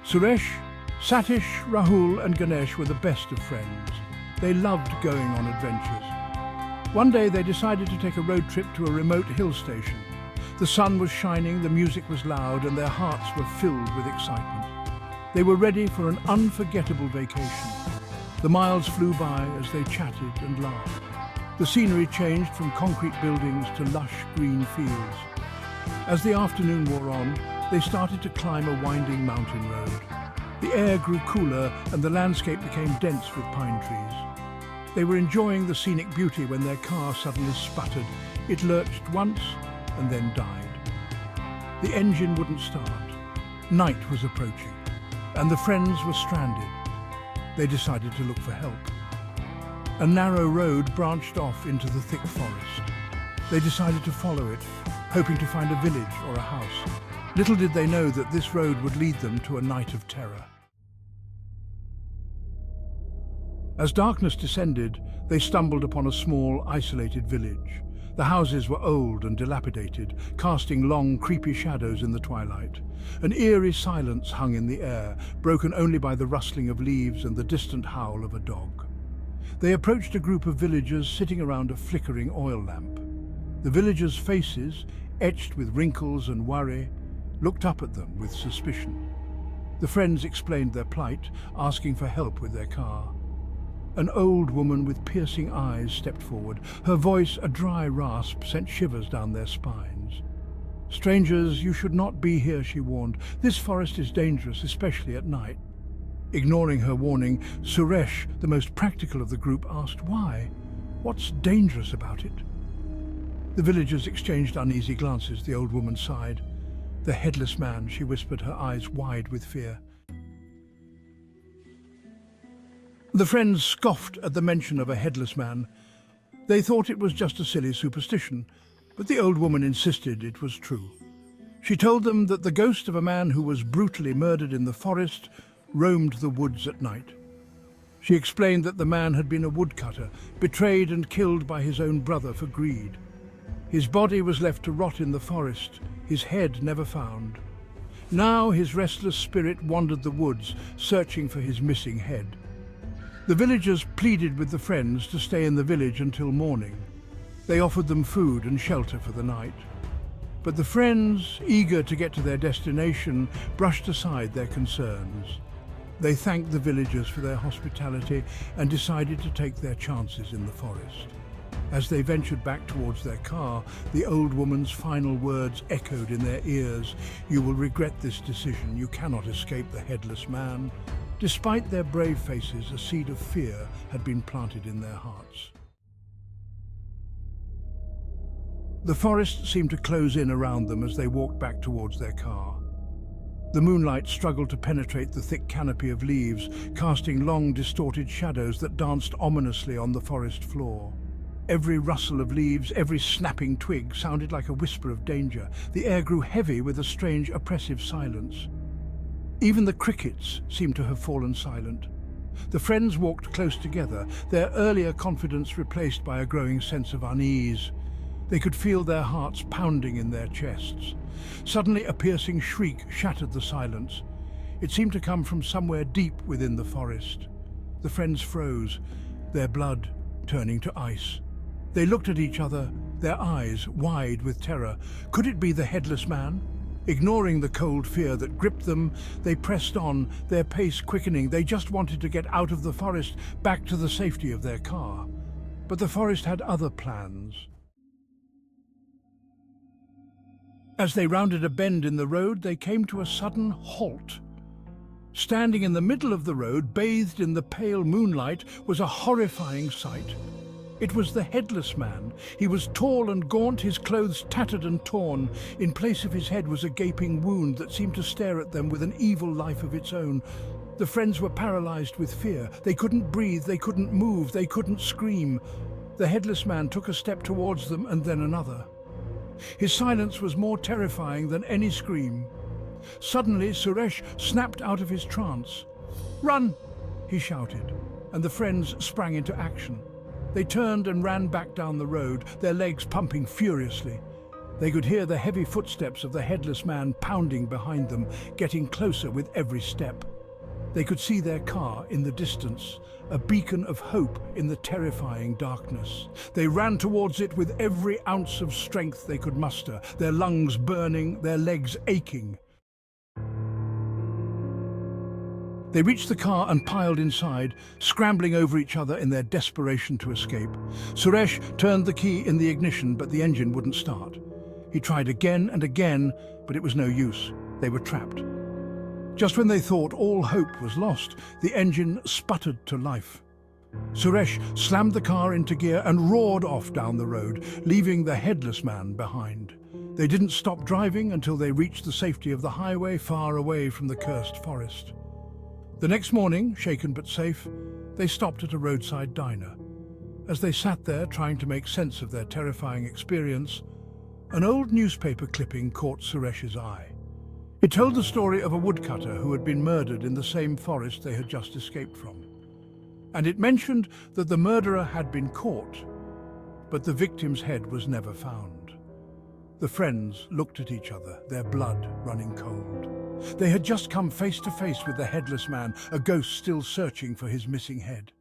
Suresh, Satish, Rahul and Ganesh were the best of friends. They loved going on adventures. One day they decided to take a road trip to a remote hill station. The sun was shining, the music was loud, and their hearts were filled with excitement. They were ready for an unforgettable vacation. The miles flew by as they chatted and laughed. The scenery changed from concrete buildings to lush green fields. As the afternoon wore on, they started to climb a winding mountain road. The air grew cooler and the landscape became dense with pine trees. They were enjoying the scenic beauty when their car suddenly sputtered. It lurched once and then died. The engine wouldn't start. Night was approaching, and the friends were stranded. They decided to look for help. A narrow road branched off into the thick forest. They decided to follow it, hoping to find a village or a house. Little did they know that this road would lead them to a night of terror. As darkness descended, they stumbled upon a small, isolated village. The houses were old and dilapidated, casting long, creepy shadows in the twilight. An eerie silence hung in the air, broken only by the rustling of leaves and the distant howl of a dog. They approached a group of villagers sitting around a flickering oil lamp. The villagers' faces, etched with wrinkles and worry, looked up at them with suspicion. The friends explained their plight, asking for help with their car. An old woman with piercing eyes stepped forward. Her voice, a dry rasp, sent shivers down their spines. "Strangers, you should not be here," she warned. "This forest is dangerous, especially at night." Ignoring her warning, Suresh, the most practical of the group, asked why. "What's dangerous about it?" The villagers exchanged uneasy glances. The old woman sighed. "The Headless Man," she whispered, her eyes wide with fear. The friends scoffed at the mention of a headless man. They thought it was just a silly superstition, but the old woman insisted it was true. She told them that the ghost of a man who was brutally murdered in the forest roamed the woods at night. She explained that the man had been a woodcutter, betrayed and killed by his own brother for greed. His body was left to rot in the forest, his head never found. Now his restless spirit wandered the woods, searching for his missing head. The villagers pleaded with the friends to stay in the village until morning. They offered them food and shelter for the night. But the friends, eager to get to their destination, brushed aside their concerns. They thanked the villagers for their hospitality and decided to take their chances in the forest. As they ventured back towards their car, the old woman's final words echoed in their ears. "You will regret this decision. You cannot escape the Headless Man." Despite their brave faces, a seed of fear had been planted in their hearts. The forest seemed to close in around them as they walked back towards their car. The moonlight struggled to penetrate the thick canopy of leaves, casting long, distorted shadows that danced ominously on the forest floor. Every rustle of leaves, every snapping twig sounded like a whisper of danger. The air grew heavy with a strange, oppressive silence. Even the crickets seemed to have fallen silent. The friends walked close together, their earlier confidence replaced by a growing sense of unease. They could feel their hearts pounding in their chests. Suddenly, a piercing shriek shattered the silence. It seemed to come from somewhere deep within the forest. The friends froze, their blood turning to ice. They looked at each other, their eyes wide with terror. Could it be the Headless Man? Ignoring the cold fear that gripped them, they pressed on, their pace quickening. They just wanted to get out of the forest, back to the safety of their car. But the forest had other plans. As they rounded a bend in the road, they came to a sudden halt. Standing in the middle of the road, bathed in the pale moonlight, was a horrifying sight. It was the Headless Man. He was tall and gaunt, his clothes tattered and torn. In place of his head was a gaping wound that seemed to stare at them with an evil life of its own. The friends were paralyzed with fear. They couldn't breathe, they couldn't move, they couldn't scream. The Headless Man took a step towards them and then another. His silence was more terrifying than any scream. Suddenly, Suresh snapped out of his trance. "Run!" he shouted, and the friends sprang into action. They turned and ran back down the road, their legs pumping furiously. They could hear the heavy footsteps of the Headless Man pounding behind them, getting closer with every step. They could see their car in the distance, a beacon of hope in the terrifying darkness. They ran towards it with every ounce of strength they could muster, their lungs burning, their legs aching. They reached the car and piled inside, scrambling over each other in their desperation to escape. Suresh turned the key in the ignition, but the engine wouldn't start. He tried again and again, but it was no use. They were trapped. Just when they thought all hope was lost, the engine sputtered to life. Suresh slammed the car into gear and roared off down the road, leaving the Headless Man behind. They didn't stop driving until they reached the safety of the highway, far away from the cursed forest. The next morning, shaken but safe, they stopped at a roadside diner. As they sat there trying to make sense of their terrifying experience, an old newspaper clipping caught Suresh's eye. It told the story of a woodcutter who had been murdered in the same forest they had just escaped from. And it mentioned that the murderer had been caught, but the victim's head was never found. The friends looked at each other, their blood running cold. They had just come face to face with the Headless Man, a ghost still searching for his missing head.